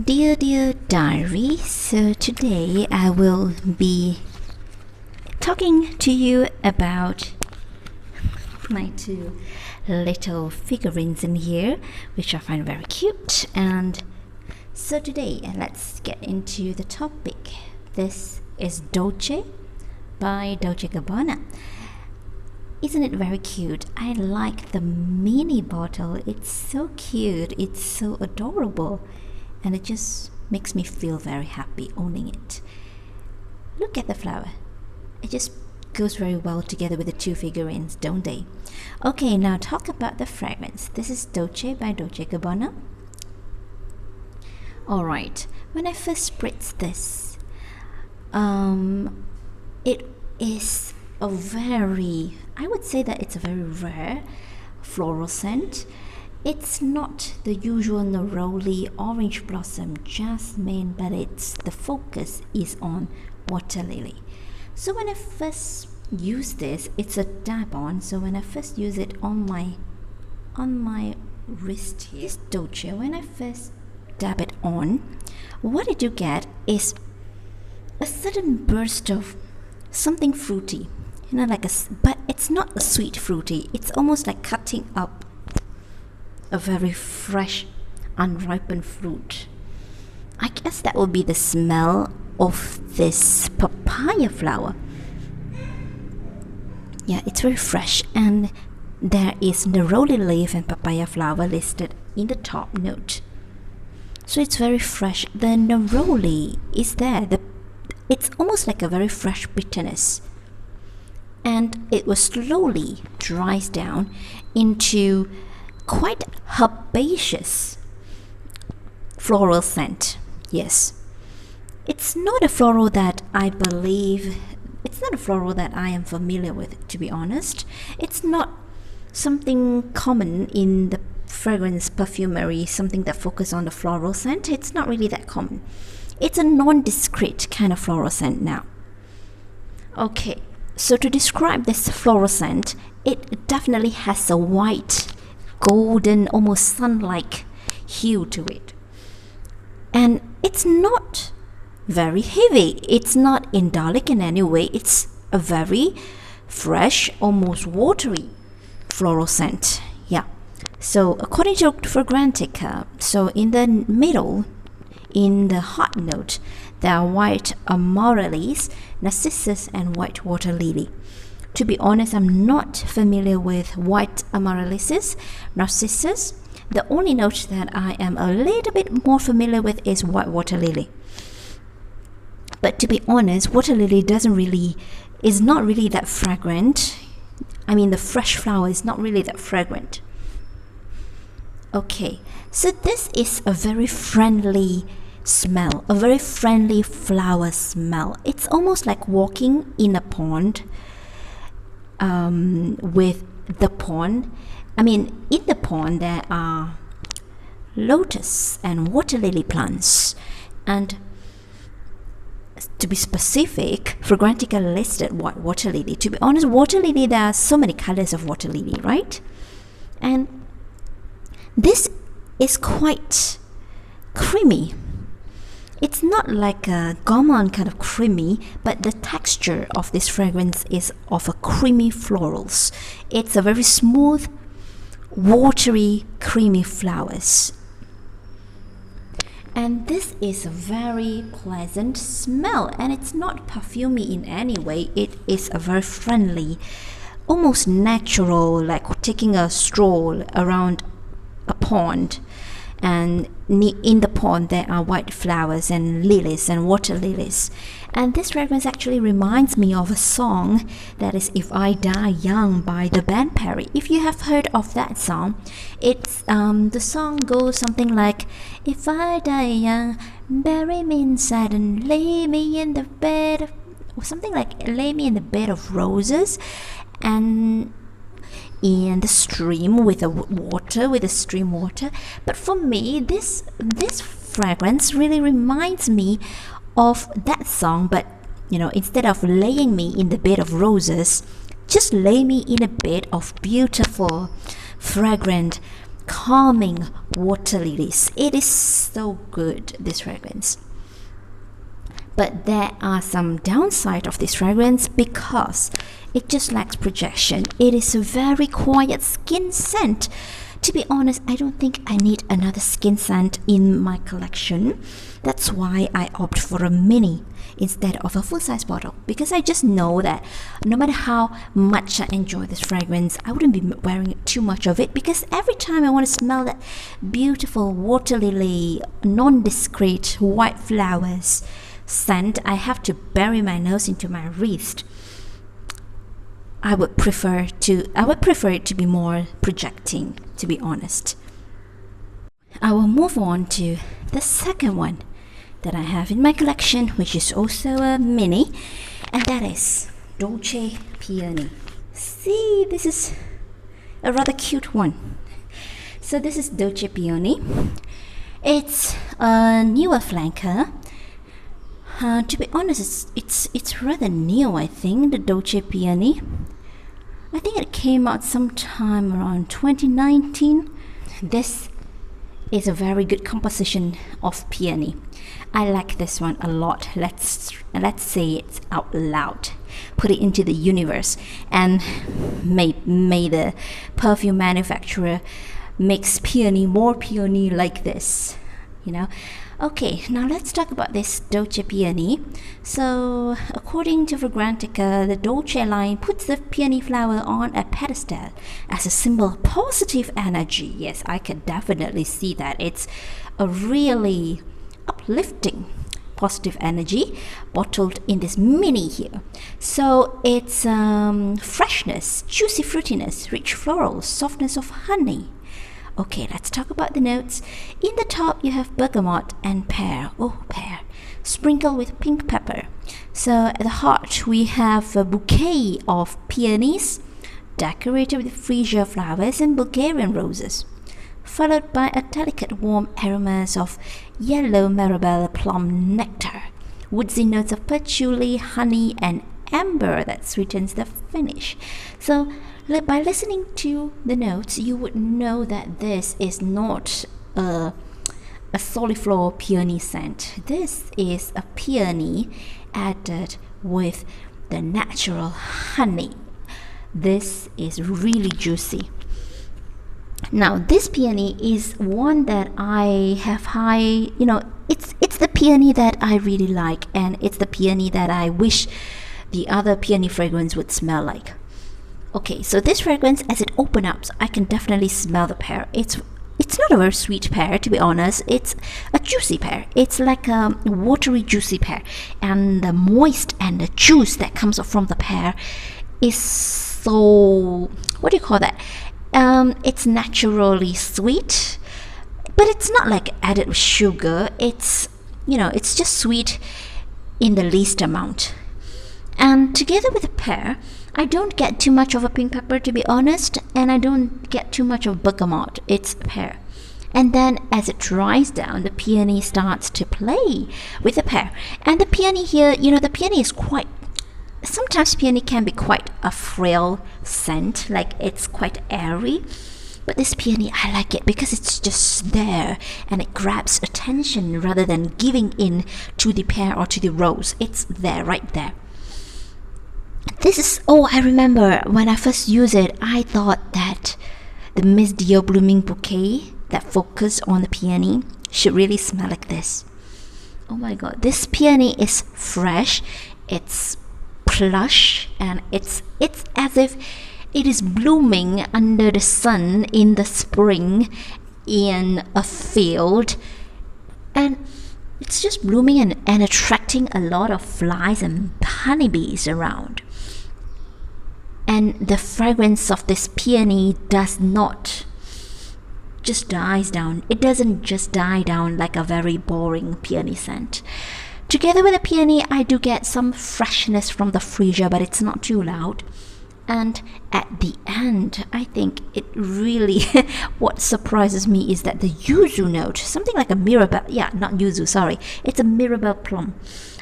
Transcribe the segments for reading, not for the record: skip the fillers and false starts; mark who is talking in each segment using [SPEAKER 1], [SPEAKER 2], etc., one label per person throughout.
[SPEAKER 1] Dear diary, so today I will be talking to you about my two little figurines in here, which I find very cute. And so today let's get into the topic. This is Dolce by Dolce Gabbana. Isn't it very cute? I like the mini bottle. It's so cute, it's so adorable, and it just makes me feel very happy owning it. Look at the flower. It just goes very well together with the two figurines, don't they? Okay, now talk about the fragrance. This is Dolce by Dolce Gabbana. Alright, when I first spritzed this, it is a very, I would say that it's a very rare floral scent. It's not the usual neroli, orange blossom, jasmine, but the focus is on water lily. So when I first use this, it's a dab on. So when I first use it on my wrist here, this Dolce, when I first dab it on, what I do get is a sudden burst of something fruity, but it's not a sweet fruity. It's almost like cutting up a very fresh, unripened fruit. I guess that would be the smell of this papaya flower. Yeah, it's very fresh, and there is neroli leaf and papaya flower listed in the top note. So it's very fresh. The neroli is there. It's almost like a very fresh bitterness, and it will slowly dries down into quite herbaceous floral scent. Yes, it's not a floral that I am familiar with, to be honest. It's not something common in the fragrance perfumery, something that focuses on the floral scent. It's not really that common. It's a non-discrete kind of floral scent now. Okay, so to describe this floral scent, it definitely has a white, golden, almost sun-like hue to it. And it's not very heavy. It's not indolic in any way. It's a very fresh, almost watery floral scent. Yeah. So according to Fragrantica, so in the middle, in the hot note, there are white amaryllis, narcissus, and white water lily. To be honest, I'm not familiar with white amaryllis, narcissus. The only note that I am a little bit more familiar with is white water lily. But to be honest, water lily is not really that fragrant. I mean, the fresh flower is not really that fragrant. Okay, so this is a very friendly smell, a very friendly flower smell. It's almost like walking in a pond with the pond. I mean, in the pond there are lotus and water lily plants. And to be specific, Fragrantica listed white water lily. To be honest, water lily, there are so many colors of water lily, right? And this is quite creamy. It's not like a gourmand kind of creamy, but the texture of this fragrance is of a creamy florals. It's a very smooth, watery, creamy flowers. And this is a very pleasant smell, and it's not perfumey in any way. It is a very friendly, almost natural, like taking a stroll around a pond, and in the pond there are white flowers and lilies and water lilies. And this fragrance actually reminds me of a song that is If I Die Young by the band Perry. If you have heard of that song, it's the song goes something like, if I die young, bury me inside and lay me in the bed of, or something like lay me in the bed of roses, and in the stream with the stream water. But for me, this fragrance really reminds me of that song, but instead of laying me in the bed of roses, just lay me in a bed of beautiful, fragrant calming water lilies. It is so good, this fragrance. But there are some downside of this fragrance because it just lacks projection. It is a very quiet skin scent. To be honest, I don't think I need another skin scent in my collection. That's why I opt for a mini instead of a full-size bottle, because I just know that no matter how much I enjoy this fragrance, I wouldn't be wearing too much of it, because every time I want to smell that beautiful water lily, non-discreet white flowers scent, I have to bury my nose into my wrist. I would prefer it to be more projecting, to be honest. I will move on to the second one that I have in my collection, which is also a mini, and that is Dolce Peony. See, this is a rather cute one. So this is Dolce Peony. It's a newer flanker. To be honest, it's rather new, I think, the Dolce Peony. I think it came out sometime around 2019. This is a very good composition of peony. I like this one a lot. Let's say it out loud. Put it into the universe, and may the perfume manufacturer makes peony more peony like this, you know. Okay, now let's talk about this Dolce Peony. So, according to Fragrantica, the Dolce line puts the peony flower on a pedestal as a symbol of positive energy. Yes, I can definitely see that. It's a really uplifting positive energy bottled in this mini here. So, it's freshness, juicy fruitiness, rich florals, softness of honey. Okay, let's talk about the notes. In the top, you have bergamot and pear. Oh, pear. Sprinkled with pink pepper. So at the heart, we have a bouquet of peonies decorated with freesia flowers and Bulgarian roses, followed by a delicate warm aromas of yellow marabelle plum nectar, woodsy notes of patchouli, honey, and amber that sweetens the finish. So by listening to the notes, you would know that this is not a soliflor peony scent. This is a peony added with the natural honey. This is really juicy. Now, this peony is one that I have high, it's the peony that I really like, and it's the peony that I wish the other peony fragrance would smell like. Okay, so this fragrance, as it opens up, I can definitely smell the pear. It's not a very sweet pear, to be honest. It's a juicy pear. It's like a watery, juicy pear. And the moist and the juice that comes from the pear is so... what do you call that? It's naturally sweet, but it's not like added with sugar. It's, it's just sweet in the least amount. And together with the pear, I don't get too much of a pink pepper, to be honest, and I don't get too much of bergamot. It's pear. And then as it dries down, the peony starts to play with the pear. And the peony here, the peony is quite... sometimes peony can be quite a frail scent, like it's quite airy. But this peony, I like it because it's just there and it grabs attention rather than giving in to the pear or to the rose. It's there, right there. This is, I remember when I first used it, I thought that the Miss Dio Blooming Bouquet that focused on the peony should really smell like this. Oh my god, this peony is fresh, it's plush, and it's as if it is blooming under the sun in the spring in a field, and it's just blooming and attracting a lot of flies and honeybees around. And the fragrance of this peony does not just dies down. It doesn't just die down like a very boring peony scent. Together with the peony, I do get some freshness from the freesia, but it's not too loud. And at the end, I think it really, what surprises me is that the yuzu note, something like a mirabelle, not yuzu, sorry, it's a mirabelle plum.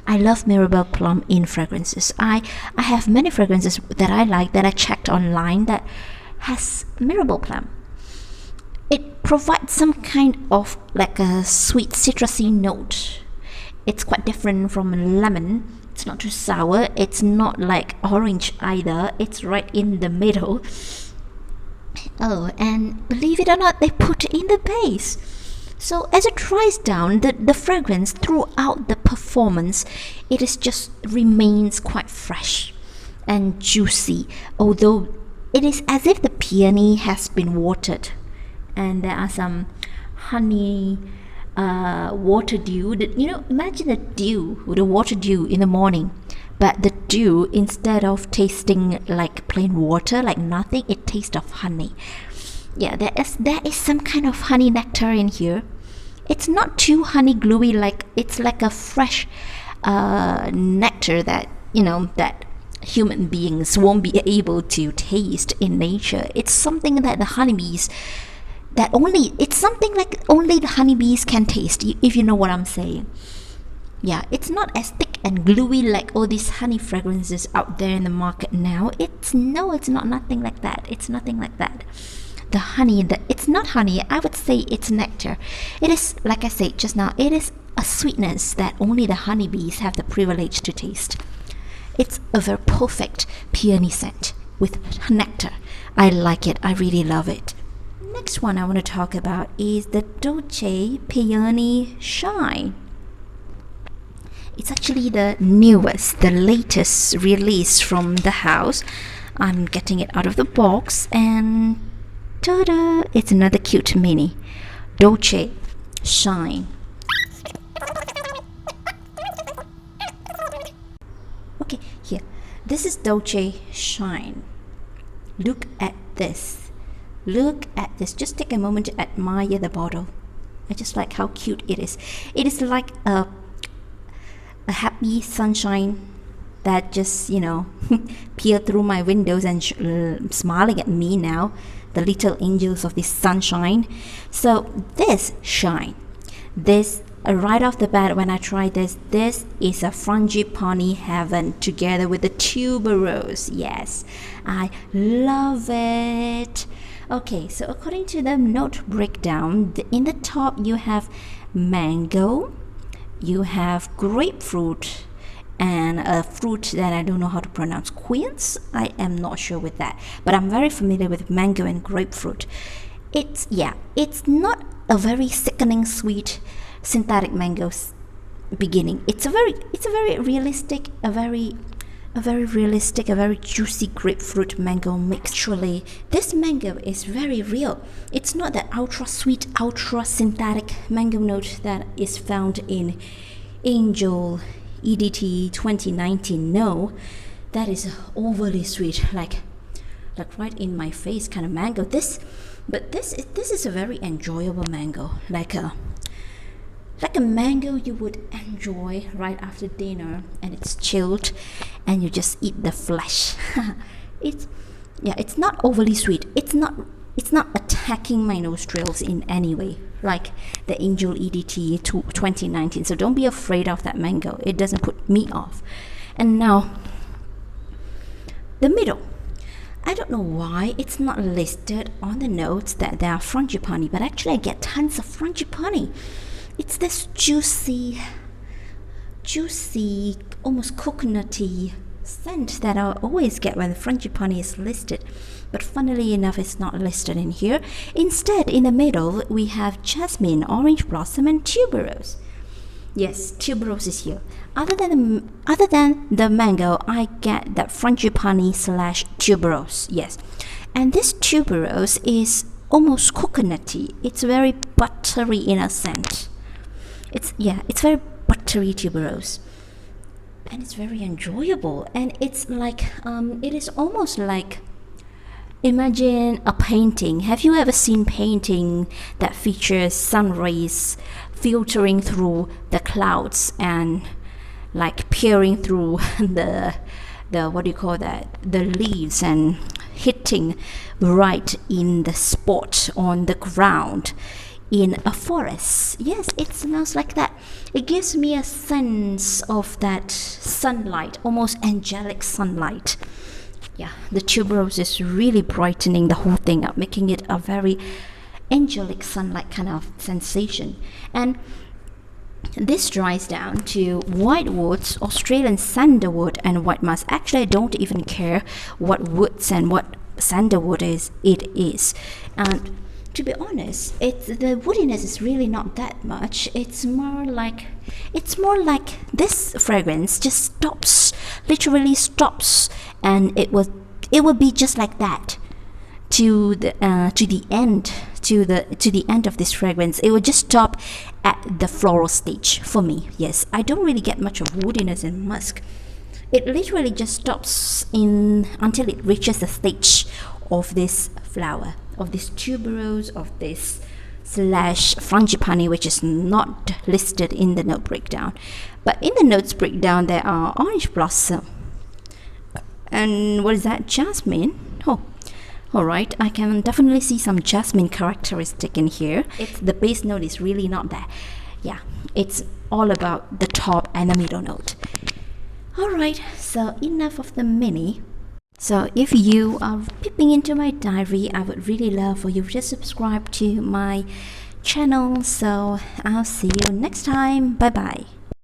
[SPEAKER 1] I love mirabelle plum in fragrances. I have many fragrances that I like that I checked online that has mirabelle plum. It provides some kind of like a sweet citrusy note. It's quite different from lemon. It's not too sour. It's not like orange either. It's right in the middle. Oh, and believe it or not, they put it in the base. So as it dries down, the fragrance throughout the performance, it is just remains quite fresh and juicy. Although it is as if the peony has been watered. And there are some honey water dew. Imagine the dew, the water dew in the morning. But the dew, instead of tasting like plain water, like nothing, it tastes of honey. Yeah, there is some kind of honey nectar in here. It's not too honey gluey, like it's like a fresh nectar that that human beings won't be able to taste in nature. It's something that the honeybees it's something like only the honeybees can taste, if you know what I'm saying. Yeah, it's not as thick and gluey like all these honey fragrances out there in the market now. It's not nothing like that. It's nothing like that. The honey, it's not honey, I would say it's nectar. It is, like I said just now, it is a sweetness that only the honeybees have the privilege to taste. It's a very perfect peony scent with nectar. I like it. I really love it. Next one I want to talk about is the Dolce Peony Shine. It's actually the newest, the latest release from the house. I'm getting it out of the box and ta-da! It's another cute mini Dolce Shine. Okay, here. This is Dolce Shine. Look at this. Look at this. Just take a moment to admire the bottle. I just like how cute it is. It is like a happy sunshine that just, peered through my windows and smiling at me now. The little angels of this sunshine. So this shine. This, right off the bat when I tried this is a frangipani heaven together with the tuberose. Yes, I love it. Okay, so according to the note breakdown, in the top you have mango, you have grapefruit, and a fruit that I don't know how to pronounce, quince. I am not sure with that, but I'm very familiar with mango and grapefruit. It's not a very sickening sweet synthetic mangoes beginning. It's a very realistic, a very juicy grapefruit mango mix. Actually, this mango is very real. It's not that ultra sweet, ultra synthetic mango note that is found in Angel EDT 2019. No, that is overly sweet, like right in my face kind of mango. This is a very enjoyable mango, like a mango you would enjoy right after dinner, and it's chilled and you just eat the flesh. It's not overly sweet. It's not attacking my nostrils in any way like the Angel EDT 2019. So don't be afraid of that mango. It doesn't put me off. And now the middle. I don't know why it's not listed on the notes that there are frangipani, but actually I get tons of frangipani. It's this juicy, almost coconutty scent that I always get when the frangipani is listed. But funnily enough, it's not listed in here. Instead, in the middle, we have jasmine, orange blossom, and tuberose. Yes, tuberose is here. Other than the mango, I get that frangipani / tuberose. Yes, and this tuberose is almost coconutty. It's very buttery in a scent. It's very buttery tuberose, and it's very enjoyable. And it's like it is almost like, imagine a painting. Have you ever seen painting that features sun rays filtering through the clouds and like peering through the what do you call that, the leaves, and hitting right in the spot on the ground in a forest? Yes, it smells like that. It gives me a sense of that sunlight, almost angelic sunlight. Yeah, the tuberose is really brightening the whole thing up, making it a very angelic sunlight kind of sensation. And this dries down to white woods, Australian sandalwood, and white musk. Actually, I don't even care what woods and what sandalwood is. And to be honest, the woodiness is really not that much. It's more like this fragrance just stops, literally stops, and it will be just like that to the end of this fragrance. It will just stop at the floral stage for me. Yes, I don't really get much of woodiness in musk. It literally just stops until it reaches the stage of this flower, of this tuberose, of this slash frangipani, which is not listed in the note breakdown. But in the notes breakdown, there are orange blossom. And what is that? Jasmine? Oh, alright, I can definitely see some jasmine characteristic in here. The base note is really not there. Yeah, it's all about the top and the middle note. Alright, so enough of the mini. So if you are peeping into my diary, I would really love for you to subscribe to my channel. So I'll see you next time. Bye bye.